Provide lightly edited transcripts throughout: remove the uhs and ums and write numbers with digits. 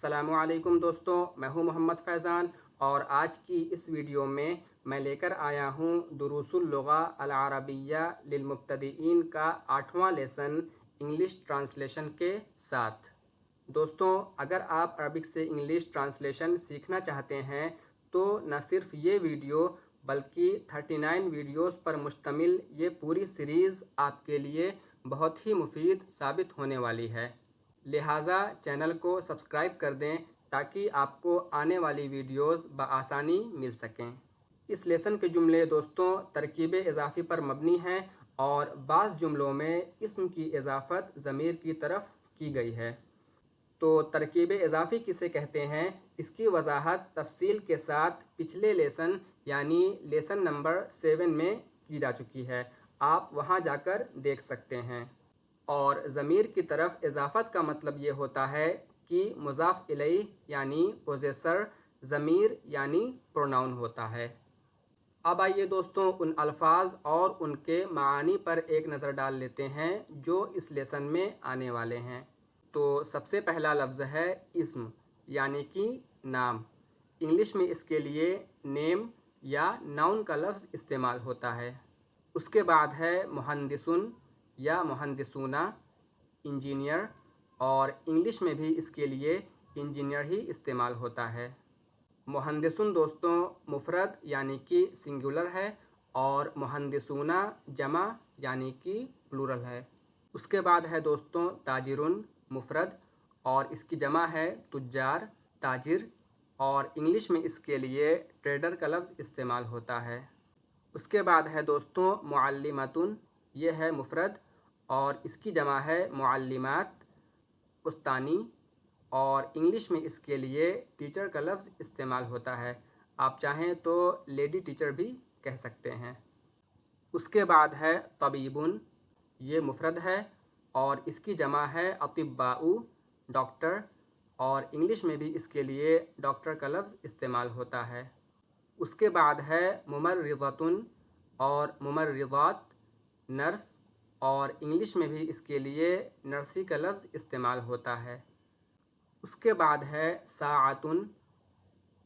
السلام علیکم دوستوں، میں ہوں محمد فیضان اور آج کی اس ویڈیو میں لے کر آیا ہوں دروس اللغہ العربیہ للمبتدئین کا 8واں لیسن انگلش ٹرانسلیشن کے ساتھ۔ دوستوں، اگر آپ عربک سے انگلش ٹرانسلیشن سیکھنا چاہتے ہیں تو نہ صرف یہ ویڈیو بلکہ 39 ویڈیوز پر مشتمل یہ پوری سیریز آپ کے لیے بہت ہی مفید ثابت ہونے والی ہے۔ لہٰذا چینل کو سبسکرائب کر دیں تاکہ آپ کو آنے والی ویڈیوز بآسانی مل سکیں۔ اس لیسن کے جملے دوستوں ترکیب اضافی پر مبنی ہیں اور بعض جملوں میں اسم کی اضافت ضمیر کی طرف کی گئی ہے۔ تو ترکیب اضافی کسے کہتے ہیں، اس کی وضاحت تفصیل کے ساتھ پچھلے لیسن یعنی لیسن نمبر 7 میں کی جا چکی ہے، آپ وہاں جا کر دیکھ سکتے ہیں۔ اور ضمیر کی طرف اضافت کا مطلب یہ ہوتا ہے کہ مضاف الیہ یعنی پوزیسر ضمیر یعنی پروناؤن ہوتا ہے۔ اب آئیے دوستوں ان الفاظ اور ان کے معانی پر ایک نظر ڈال لیتے ہیں جو اس لیسن میں آنے والے ہیں۔ تو سب سے پہلا لفظ ہے اسم یعنی کہ نام۔ انگلش میں اس کے لیے نیم یا ناؤن کا لفظ استعمال ہوتا ہے۔ اس کے بعد ہے مہندسن یا مہندسونہ، انجینئر، اور انگلش میں بھی اس کے لیے انجینئر ہی استعمال ہوتا ہے۔ مہندسن دوستوں مفرد یعنی کہ سنگولر ہے اور مہندسونہ جمع یعنی کہ پلورل ہے۔ اس کے بعد ہے دوستوں تاجرن مفرد اور اس کی جمع ہے تجار، تاجر، اور انگلش میں اس کے لیے ٹریڈر کا لفظ استعمال ہوتا ہے۔ اس کے بعد ہے دوستوں معلمتن، یہ ہے مفرد اور اس کی جمع ہے معلمات، استانی، اور انگلش میں اس کے لیے ٹیچر کا لفظ استعمال ہوتا ہے، آپ چاہیں تو لیڈی ٹیچر بھی کہہ سکتے ہیں۔ اس کے بعد ہے طبیبن، یہ مفرد ہے اور اس کی جمع ہے اطباء، ڈاکٹر، اور انگلش میں بھی اس کے لیے ڈاکٹر کا لفظ استعمال ہوتا ہے۔ اس کے بعد ہے ممرضۃن اور ممرضات، نرس، اور انگلش میں بھی اس کے لیے نرسی کا لفظ استعمال ہوتا ہے۔ اس کے بعد ہے ساعتن،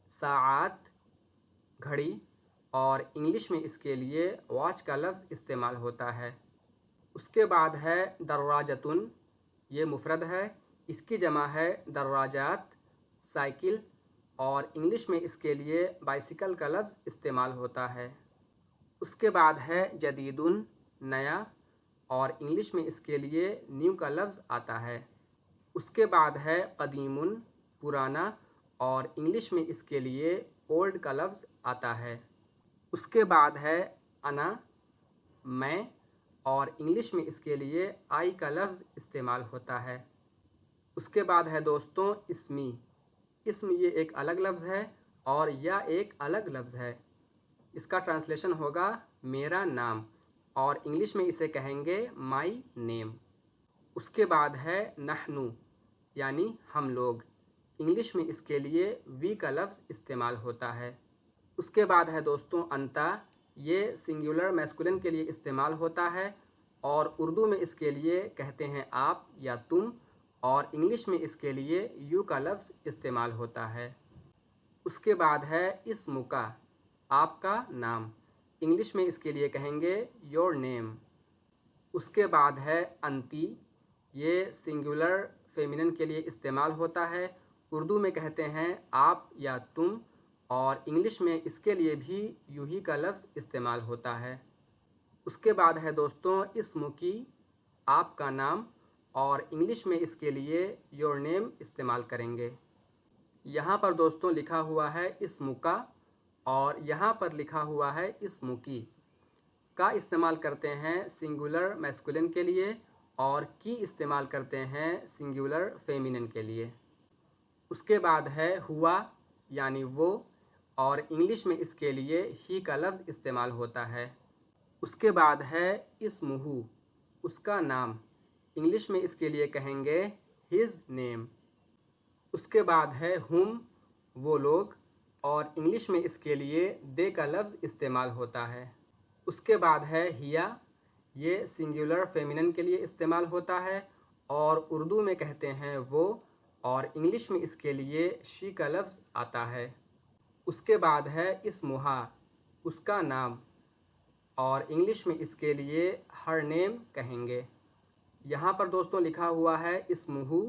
ساعات، گھڑی، اور انگلش میں اس کے لیے واچ کا لفظ استعمال ہوتا ہے۔ اس کے بعد ہے دراجتن، یہ مفرد ہے، اس کی جمع ہے دراجات، سائیکل، اور انگلش میں اس کے لیے بائسیکل کا لفظ استعمال ہوتا ہے۔ اس کے بعد ہے جدیدن، نیا، اور انگلش میں اس کے لیے نیو کا لفظ آتا ہے۔ اس کے بعد ہے قدیمن، پرانا، اور انگلش میں اس کے لیے اولڈ کا لفظ آتا ہے۔ اس کے بعد ہے انا، میں، اور انگلش میں اس کے لیے آئی کا لفظ استعمال ہوتا ہے۔ اس کے بعد ہے دوستوں اسمی، اسم یہ ایک الگ لفظ ہے اور یا ایک الگ لفظ ہے، اس کا ٹرانسلیشن ہوگا میرا نام، اور انگلش میں اسے کہیں گے مائی نیم۔ اس کے بعد ہے نحنو یعنی ہم لوگ، انگلش میں اس کے لیے وی کا لفظ استعمال ہوتا ہے۔ اس کے بعد ہے دوستوں انتا، یہ سنگولر میسکولن کے لیے استعمال ہوتا ہے اور اردو میں اس کے لیے کہتے ہیں آپ یا تم، اور انگلش میں اس کے لیے یو کا لفظ استعمال ہوتا ہے۔ اس کے بعد ہے اسمکا، آپ کا نام، انگلش میں اس کے لیے کہیں گے یور نیم۔ اس کے بعد ہے انتی، یہ سنگولر فیمینن کے لیے استعمال ہوتا ہے، اردو میں کہتے ہیں آپ یا تم، اور انگلش میں اس کے لیے بھی یو ہی کا لفظ استعمال ہوتا ہے۔ اس کے بعد ہے دوستوں اسمکی، آپ کا نام، اور انگلش میں اس کے لیے یور نیم استعمال کریں گے۔ یہاں پر دوستوں لکھا ہوا ہے اسمکا اور یہاں پر لکھا ہوا ہے اسمکی، کا استعمال کرتے ہیں سنگولر میسکولن کے لیے اور کی استعمال کرتے ہیں سنگولر فیمینن کے لیے۔ اس کے بعد ہے ہوا یعنی وہ، اور انگلش میں اس کے لیے ہی کا لفظ استعمال ہوتا ہے۔ اس کے بعد ہے اسمہو، اس کا نام، انگلش میں اس کے لیے کہیں گے ہز نیم۔ اس کے بعد ہے ہم، وہ لوگ، اور انگلش میں اس کے لیے دے کا لفظ استعمال ہوتا ہے۔ اس کے بعد ہے ہیا، یہ سنگولر فیمینن کے لیے استعمال ہوتا ہے اور اردو میں کہتے ہیں وہ، اور انگلش میں اس کے لیے شی کا لفظ آتا ہے۔ اس کے بعد ہے اسمہا، اس کا نام، اور انگلش میں اس کے لیے ہر نیم کہیں گے۔ یہاں پر دوستوں لکھا ہوا ہے اسمہو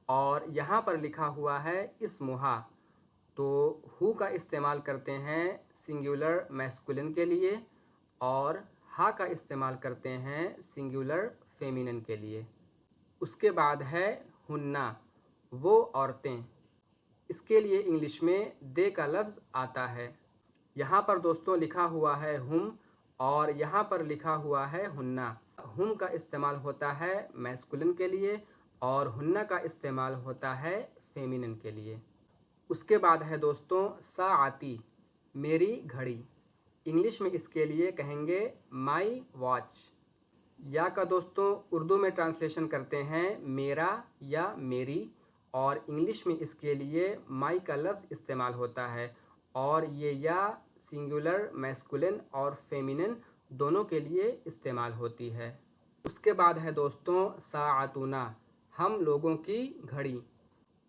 اور یہاں پر لکھا ہوا ہے اسمہا، تو ہو کا استعمال کرتے ہیں سنگولر میسکولن کے لیے اور ہا کا استعمال کرتے ہیں سنگولر فیمینن کے لیے۔ اس کے بعد ہے ہننا، وہ عورتیں، اس کے لیے انگلش میں دے کا لفظ آتا ہے۔ یہاں پر دوستوں لکھا ہوا ہے ہم اور یہاں پر لکھا ہوا ہے ہننا۔ ہم کا استعمال ہوتا ہے میسکولن کے لیے اور ہننا کا استعمال ہوتا ہے فیمینن کے لیے۔ اس کے بعد ہے دوستوں ساعتی، میری گھڑی، انگلش میں اس کے لیے کہیں گے مائی واچ۔ یا کا دوستوں اردو میں ٹرانسلیشن کرتے ہیں میرا یا میری، اور انگلش میں اس کے لیے مائی کا لفظ استعمال ہوتا ہے، اور یہ یا سنگولر میسکولن اور فیمینن دونوں کے لیے استعمال ہوتی ہے۔ اس کے بعد ہے دوستوں ساعتنا، ہم لوگوں کی گھڑی،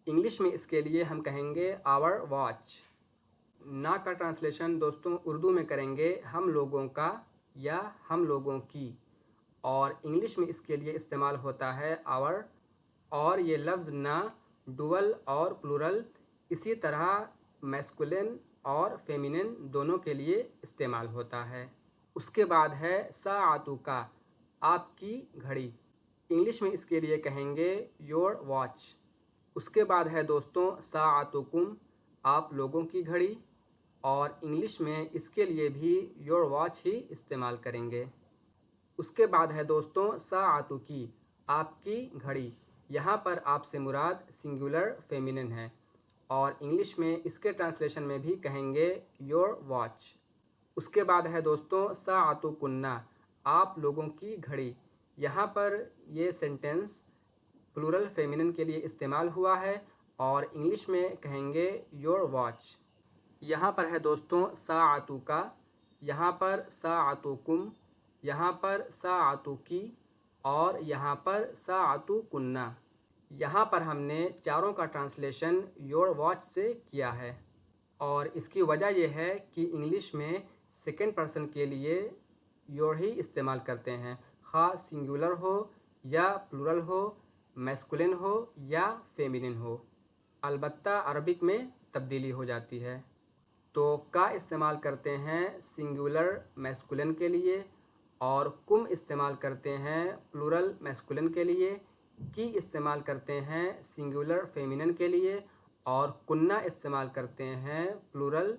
انگلش میں اس کے لیے ہم کہیں گے آور واچ۔ نا کا ٹرانسلیشن دوستوں اردو میں کریں گے ہم لوگوں کا یا ہم لوگوں کی، اور انگلش میں اس کے لیے استعمال ہوتا ہے آور، اور یہ لفظ نا ڈوول اور پلورل اسی طرح میسکولن اور فیمینن دونوں کے لیے استعمال ہوتا ہے۔ اس کے بعد ہے ساعتو کا، آپ کی گھڑی، انگلش میں اس کے لیے کہیں گے یور واچ۔ اس کے بعد ہے دوستوں ساعتکم، آپ لوگوں کی گھڑی، اور انگلش میں اس کے لیے بھی یور واچ ہی استعمال کریں گے۔ اس کے بعد ہے دوستوں ساعتو کی، آپ کی گھڑی، یہاں پر آپ سے مراد سنگولر فیمینن ہے، اور انگلش میں اس کے ٹرانسلیشن میں بھی کہیں گے یور واچ۔ اس کے بعد ہے دوستوں ساعتو کننا، آپ لوگوں کی گھڑی، یہاں پر یہ سینٹینس پلورل فیمینن کے لیے استعمال ہوا ہے اور انگلش میں کہیں گے یور واچ۔ یہاں پر ہے دوستوں ساعتو کا، یہاں پر ساعتکم، یہاں پر ساعتو کی، اور یہاں پر ساعتو کننا۔ یہاں پر ہم نے چاروں کا ٹرانسلیشن یور واچ سے کیا ہے، اور اس کی وجہ یہ ہے کہ انگلش میں سیکنڈ پرسن کے لیے یور ہی استعمال کرتے ہیں، خواہ سنگولر ہو یا پلورل ہو، میسکولن ہو یا فیمینن ہو، البتہ عربک میں تبدیلی ہو جاتی ہے۔ تو کا استعمال کرتے ہیں سنگولر میسکولن کے لیے، اور کم استعمال کرتے ہیں پلورل میسکولن کے لیے، کی استعمال کرتے ہیں سنگولر فیمینن کے لیے، اور کننا استعمال کرتے ہیں پلورل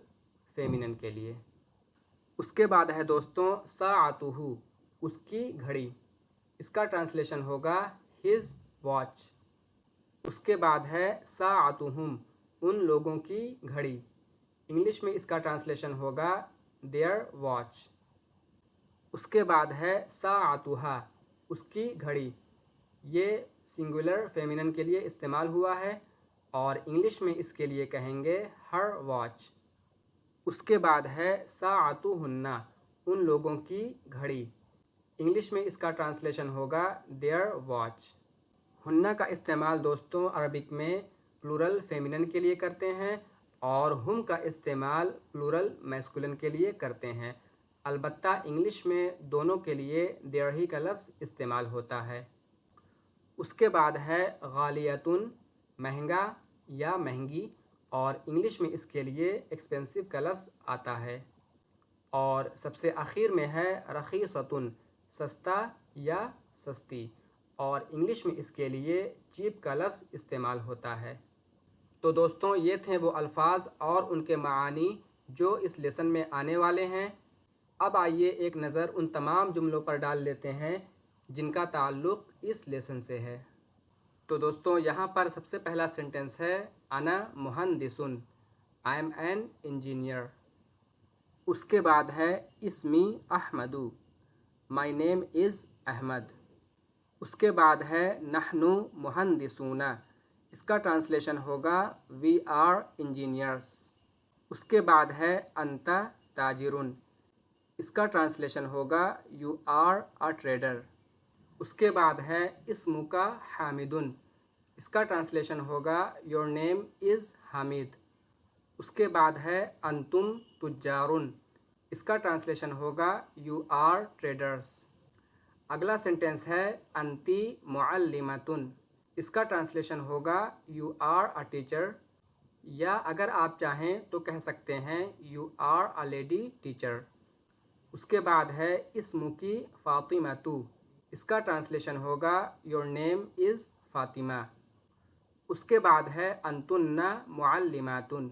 فیمینن کے لیے۔ اس کے بعد ہے دوستوں ساعتہ، اس کی گھڑی، اس کا ٹرانسلیشن ہوگا ہز واچ۔ اس کے بعد ہے ساعتہم، ان لوگوں کی گھڑی، انگلش میں اس کا ٹرانسلیشن ہوگا دیئر واچ۔ اس کے بعد ہے ساعتہا، اس کی گھڑی، یہ سنگولر فیمینن کے لیے استعمال ہوا ہے اور انگلش میں اس کے لیے کہیں گے ہر واچ۔ اس کے بعد ہے ساعتہن، ان لوگوں کی گھڑی، انگلش میں اس کا ٹرانسلیشن ہوگا دیئر واچ۔ ہننا کا استعمال دوستوں عربک میں پلورل فیمینن کے لیے کرتے ہیں اور ہم کا استعمال پلورل میسکولن کے لیے کرتے ہیں، البتہ انگلش میں دونوں کے لیے دیئر ہی کا لفظ استعمال ہوتا ہے۔ اس کے بعد ہے غالیتن، مہنگا یا مہنگی، اور انگلش میں اس کے لیے ایکسپینسو کا لفظ آتا ہے۔ اور سب سے آخر میں ہے رخیصتن، سستا یا سستی، اور انگلش میں اس کے لیے چیپ کا لفظ استعمال ہوتا ہے۔ تو دوستوں یہ تھے وہ الفاظ اور ان کے معانی جو اس لیسن میں آنے والے ہیں۔ اب آئیے ایک نظر ان تمام جملوں پر ڈال لیتے ہیں جن کا تعلق اس لیسن سے ہے۔ تو دوستوں یہاں پر سب سے پہلا سینٹنس ہے انا مہندسن، آئی ایم این انجینئر۔ اس کے بعد ہے اسمی احمدو، مائی نیم از احمد۔ اس کے بعد ہے نحنو مہندسون، اس کا ٹرانسلیشن ہوگا وی آر انجینئرس۔ اس کے بعد ہے انت تاجرن، اس کا ٹرانسلیشن ہوگا یو آر اے ٹریڈر۔ اس کے بعد ہے اسمک حامدن، اس کا ٹرانسلیشن ہوگا یور نیم از حامد. اس کے بعد ہے انتم تجارن. اس کا ٹرانسلیشن ہوگا یو آر ٹریڈرس. اگلا سینٹینس ہے انتی معلمتن. اس کا ٹرانسلیشن ہوگا یو آر اے ٹیچر، یا اگر آپ چاہیں تو کہہ سکتے ہیں you are a lady teacher. اس کے بعد ہے اسم کی فاطمہ. اس کا ٹرانسلیشن ہوگا یور نیم از فاطمہ. اس کے بعد ہے انتن معلماتن.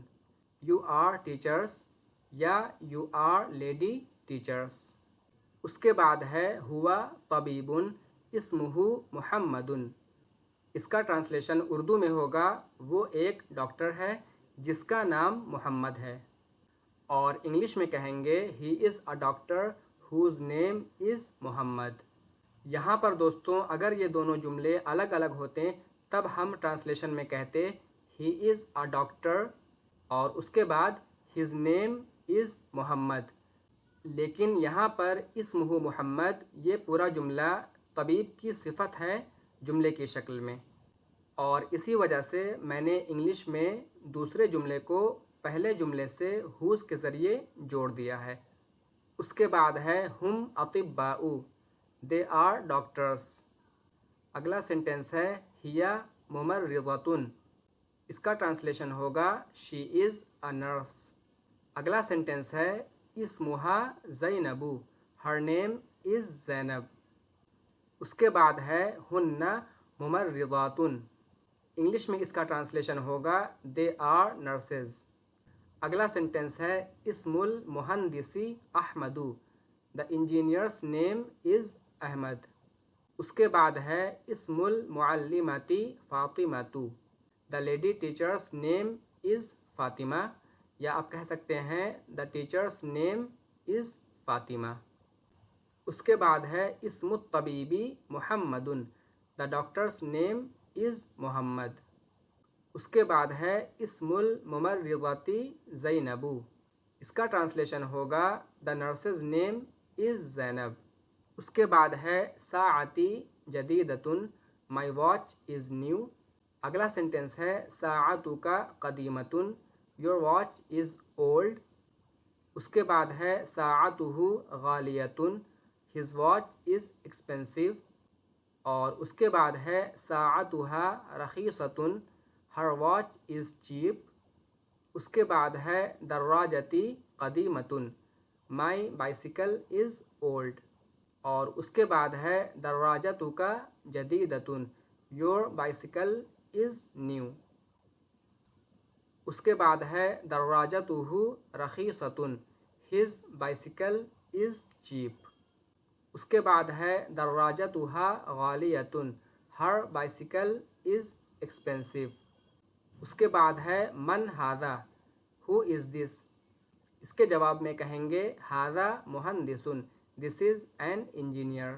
یو آر ٹیچرس یا یو آر لیڈی ٹیچرس. اس کے بعد ہے ہوا طبیبن اسمہ محمدن. اس کا ٹرانسلیشن اردو میں ہوگا وہ ایک ڈاکٹر ہے جس کا نام محمد ہے. اور انگلش میں کہیں گے ہی از اے ڈاکٹر ہوز نیم از محمد. یہاں پر دوستوں اگر یہ دونوں جملے الگ الگ ہوتے تب ہم ٹرانسلیشن میں کہتے ہی از اے ڈاکٹر اور اس کے بعد ہز نیم از محمد. لیکن یہاں پر اسمہ محمد یہ پورا جملہ طبیب کی صفت ہے جملے کی شکل میں، اور اسی وجہ سے میں نے انگلش میں دوسرے جملے کو پہلے جملے سے ہوز کے ذریعے جوڑ دیا ہے. اس کے بعد ہے ہم اطباء، دے آر ڈاکٹرس. اگلا سینٹینس ہے ہیا ممرضۃ. اس کا ٹرانسلیشن ہوگا شی از اے نرس. اگلا سینٹینس ہے اسمہا زینب، ہر نیم از زینب. اس کے بعد ہے ہن ممرضات. انگلش میں اس کا ٹرانسلیشن ہوگا دے آر نرسز. اگلا سینٹینس ہے اسم المہندسی احمد، دا انجینئرس نیم از احمد. اس کے بعد ہے اسم المعلمتی فاطمۃ، دا لیڈی ٹیچرس نیم از فاطمہ، یا آپ کہہ سکتے ہیں دا ٹیچرس نیم از فاطمہ. اس کے بعد ہے اسم الطبیبی محمد، دا ڈاکٹرس نیم از محمد. اس کے بعد ہے اسم الممرضتی زینب. اس کا ٹرانسلیشن ہوگا دا نرسز نیم از زینب. اس کے بعد ہے ساعتی جدیدۃ، مائی واچ از نیو. اگلا سینٹینس ہے ساعتک قدیمۃ، یور واچ از اولڈ. اس کے بعد ہے ساعتہ غالیۃ، ہز واچ از ایکسپینسو. اور اس کے بعد ہے ساعتہا رخیصۃ، ہر واچ از چیپ. اس کے بعد ہے دراجتی قدیمۃ، مائی بائسیکل از اولڈ. اور اس کے بعد ہے دراجتک جدیدۃ، یور بائسیکل از نیو. اس کے بعد ہے دراجتہ رخیصۃ، ہز بائسیکل از چیپ. اس کے بعد ہے دراجتہا غالیۃ، ہر بائسیکل از ایکسپینسو. اس کے بعد ہے من ھذا، ہو از دس. اس کے جواب میں کہیں گے ھذا مہندس، دس از این انجینئر.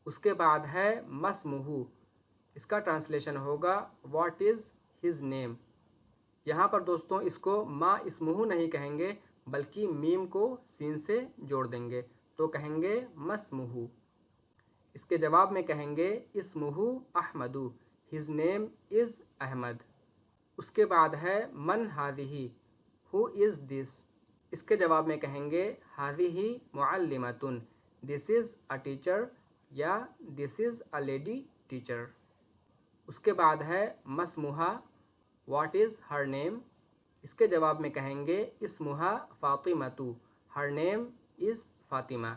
اس کے بعد ہے ما اسمہ. اس کا ٹرانسلیشن ہوگا واٹ از ہز نیم. یہاں پر دوستوں اس کو ما اسمہ نہیں کہیں گے بلکہ میم کو سین سے جوڑ دیں گے تو کہیں گے ما اسمہ. اس کے جواب میں کہیں گے اسمہ احمد، ہز نیم از احمد. اس کے بعد ہے من ھذہ، ہو از دس. اس کے جواب میں کہیں گے ھذہ معلمۃ، دس از اے ٹیچر، یا دس از اے لیڈی ٹیچر. اس کے بعد ہے ما اسمہا، واٹ از ہر نیم. اس کے جواب میں کہیں گے اسمہا فاطمۃ، ہر نیم از فاطمہ.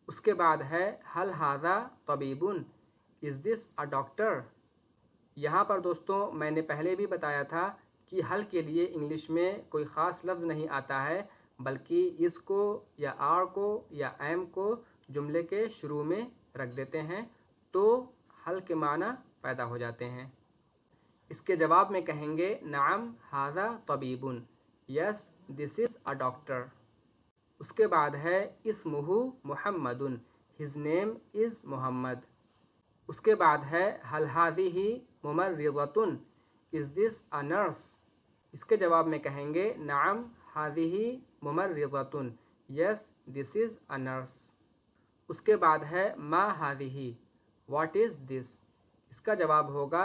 اس کے بعد ہے ھل ھذا طبیب، از دس اے ڈاکٹر. یہاں پر دوستوں میں نے پہلے بھی بتایا تھا کہ حل کے لیے انگلش میں کوئی خاص لفظ نہیں آتا ہے بلکہ اس کو یا آر کو یا ایم کو جملے کے شروع میں رکھ دیتے ہیں تو حل کے معنی پیدا ہو جاتے ہیں. اس کے جواب میں کہیں گے نعم ھذا طبیب، یس دس از اے ڈاکٹر. اس کے بعد ہے اسمہ محمد، ہز نیم از محمد. اس کے بعد ہے ھل ھذہ ممرضۃ، از دس اے نرس. اس کے جواب میں کہیں گے نعم ھذہ ممرضۃ، یس دس از اے نرس. اس کے بعد ہے ما ھذہ، واٹ از دس. اس کا جواب ہوگا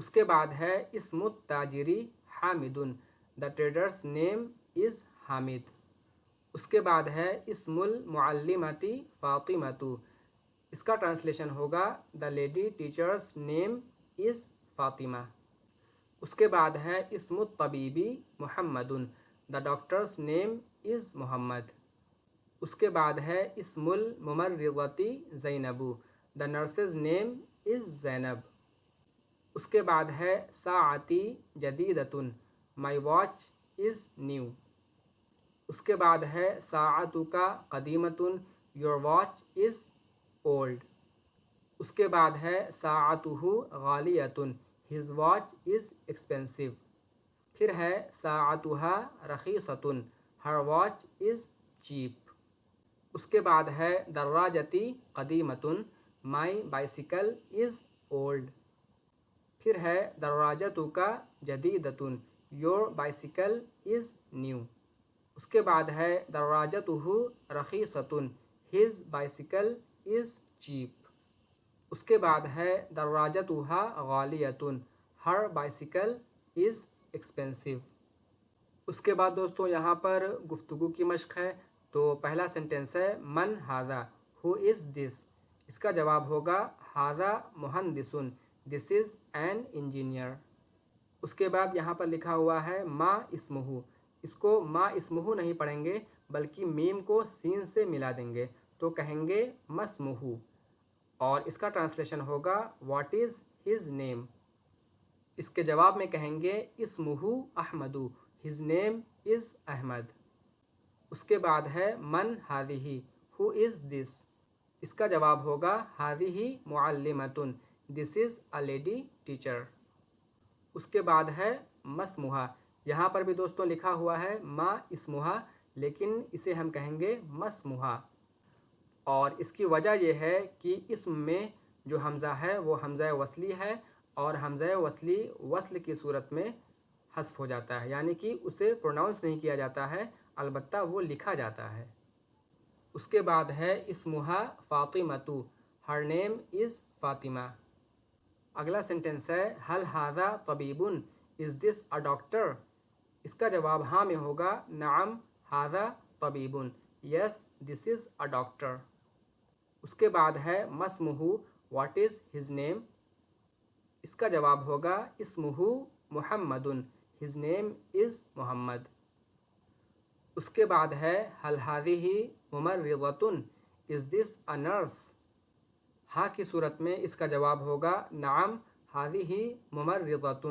اس کے بعد ہے اسم التاجری حامد، دا ٹریڈرس نیم از حامد۔ اس کے بعد ہے اسم المعلمتی فاطمۃ، اس کا ٹرانسلیشن ہوگا دا لیڈی ٹیچرس نیم از فاطمہ۔ اس کے بعد ہے اسم الطبیبی محمد، دا ڈاکٹرس نیم از محمد۔ اس کے بعد ہے اسم الممرضتی زینب، دا نرسز نیم از زینب۔ اس کے بعد ہے ساعتی جدیدۃ، مائی واچ از نیو۔ اس کے بعد ہے ساعتک قدیمۃ، یور واچ از اولڈ۔ اس کے بعد ہے ساعتہ غالیۃ، ہز واچ از ایکسپینسو۔ پھر ہے ساعتہا رخیصۃ، ہر واچ از چیپ۔ اس کے بعد ہے دراجتی قدیمۃ، مائی بائسیکل از اولڈ۔ پھر ہے دراجتک جدیدۃ، یور بائسیکل از نیو۔ اس کے بعد ہے دراجتہ رخیصۃ، ہز بائسیکل از چیپ۔ اس کے بعد ہے دراجتہا غالیۃ، ہر بائسیکل از ایکسپینسو۔ اس کے بعد دوستوں یہاں پر گفتگو کی مشق ہے۔ تو پہلا سینٹنس ہے من ھذا، ہو از دس؟ اس کا جواب ہوگا ھذا مہندس، دس از این انجینئر۔ اس کے بعد یہاں پر لکھا ہوا ہے ما اسمہ، اس کو ما اسمہ نہیں پڑھیں گے بلکہ میم کو سین سے ملا دیں گے، تو کہیں گے مسمہ، اور اس کا ٹرانسلیشن ہوگا واٹ از ہز نیم۔ اس کے جواب میں کہیں گے اسمہ احمد، ہز نیم از احمد۔ اس کے بعد ہے من ہذہ، ہو از دس؟ اس کا جواب ہوگا ہذہ معلمۃ، دس از اے لیڈی ٹیچر۔ اس کے بعد ہے مسمہ، یہاں پر بھی دوستوں لکھا ہوا ہے ما اسمہ، لیکن اسے ہم کہیں گے مسمہ، اور اس کی وجہ یہ ہے کہ اسم میں جو حمزہ ہے وہ حمزہ وصلی ہے، اور حمزہ وصلی وصل کی صورت میں حذف ہو جاتا ہے، یعنی کہ اسے پروناؤنس نہیں کیا جاتا ہے، البتہ وہ لکھا جاتا ہے۔ اس کے بعد ہے اسمہ فاطمۃ، ہر نیم از فاطمہ۔ اگلا سینٹنس ہے ہل ھذا طبیب، از دس اے ڈاکٹر؟ اس کا جواب ہاں میں ہوگا نعم ھذا طبیب، یس دس از اے ڈاکٹر۔ اس کے بعد ہے مسمہ، واٹ از ہز نیم؟ اس کا جواب ہوگا اسمہ محمد، ہز نیم از محمد۔ اس کے بعد ہے ہل ھذہ ممرضۃ، از دس اے نرس؟ ہاں کی صورت میں اس کا جواب ہوگا نعم ھذہ ممرضۃ،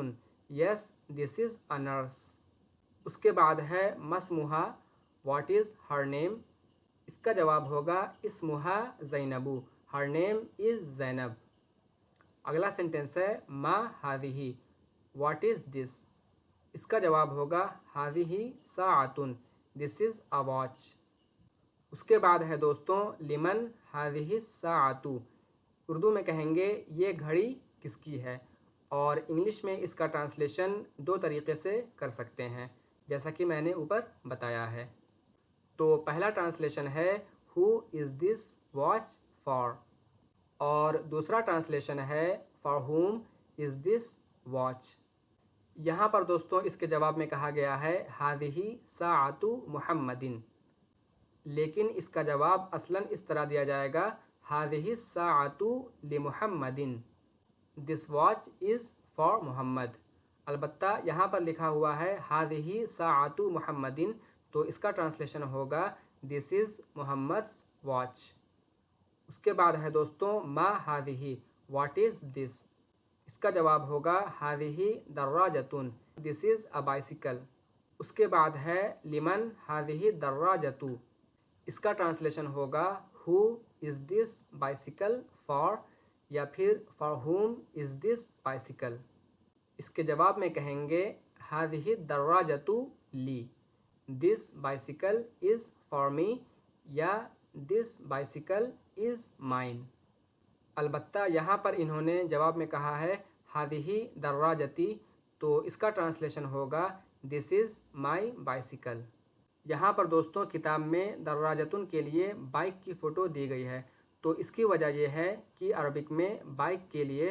یس دس از اے نرس۔ اس کے بعد ہے مسمہ، واٹ از ہر نیم؟ اس کا جواب ہوگا اسمہ زینب، ہر نیم از زینب۔ اگلا سینٹنس ہے ما ھذہ، واٹ از دس؟ اس کا جواب ہوگا ھذہ ساعۃ، دس از اے واچ۔ اس کے بعد ہے دوستوں لمن ھذہ الساعۃ، اردو میں کہیں گے یہ گھڑی کس کی ہے، اور انگلش میں اس کا ٹرانسلیشن دو طریقے سے کر سکتے ہیں جیسا کہ میں نے اوپر بتایا ہے۔ تو پہلا ٹرانسلیشن ہے ہو از دس واچ فار، اور دوسرا ٹرانسلیشن ہے for whom is this watch. یہاں پر دوستوں اس کے جواب میں کہا گیا ہے ھذہ ساعۃ محمد، لیکن اس کا جواب اصلاً اس طرح دیا جائے گا ھذہ الساعۃ لمحمد، دس واچ از فار محمد۔ البتہ یہاں پر لکھا ہوا ہے ھذہ ساعۃ محمد، تو اس کا ٹرانسلیشن ہوگا دس از محمد's واچ۔ اس کے بعد ہے دوستوں ما ھذہ، واٹ از دس؟ اس کا جواب ہوگا ھذہ دراجۃ، دس از اے بائسیکل۔ اس کے بعد ہے لمن ھذہ الدراجۃ، اس کا ٹرانسلیشن ہوگا ہو از دس بائسیکل فار، یا پھر for whom is this bicycle. اس کے جواب میں کہیں گے ھذہ الدراجۃ لی، دس بائسیکل از فار می، یا دس بائسیکل از مائن۔ البتہ یہاں پر انہوں نے جواب میں کہا ہے ھذہ دراجتی، تو اس کا ٹرانسلیشن ہوگا دس از مائی بائسیکل۔ یہاں پر دوستوں کتاب میں دراجتن کے لیے بائک کی فوٹو دی گئی ہے، تو اس کی وجہ یہ ہے کہ عربک میں بائک کے لیے